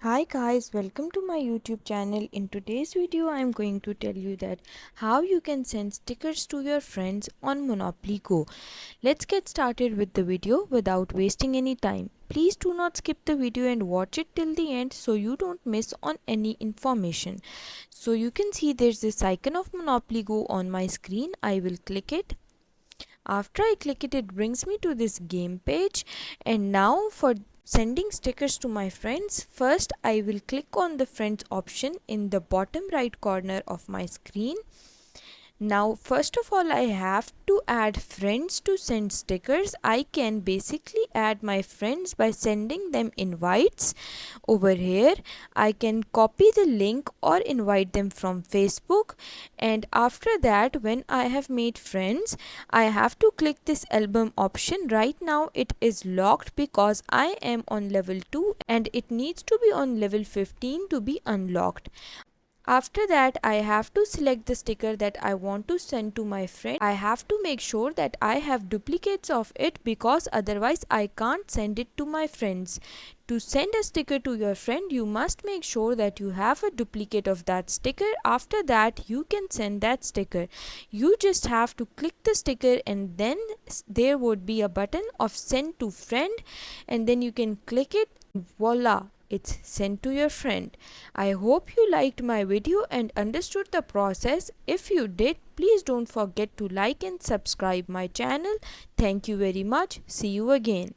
Hi guys, welcome to my YouTube channel. In today's video I am going to tell you that how you can send stickers to your friends on Monopoly Go. Let's get started with the video without wasting any time. Please do not skip the video and watch it till the end so you don't miss on any information. So you can see there's this icon of Monopoly Go on my screen. I will click it. After I click it, it brings me to this game page, and now for sending stickers to my friends, first I will click on the friends option in the bottom right corner of my screen. Now first of all, I have to add friends to send stickers. I can basically add my friends by sending them invites. Over here I can copy the link or invite them from Facebook, and after that, when I have made friends, I have to click this album option. Right now it is locked because I am on level 2 and it needs to be on level 15 to be unlocked. After that, I have to select the sticker that I want to send to my friend. I have to make sure that I have duplicates of it because otherwise I can't send it to my friends. To send a sticker to your friend, you must make sure that you have a duplicate of that sticker. After that, you can send that sticker. You just have to click the sticker and then there would be a button of send to friend, and then you can click it. Voila, it's sent to your friend. I hope you liked my video and understood the process. If you did, please don't forget to like and subscribe my channel. Thank you very much. See you again.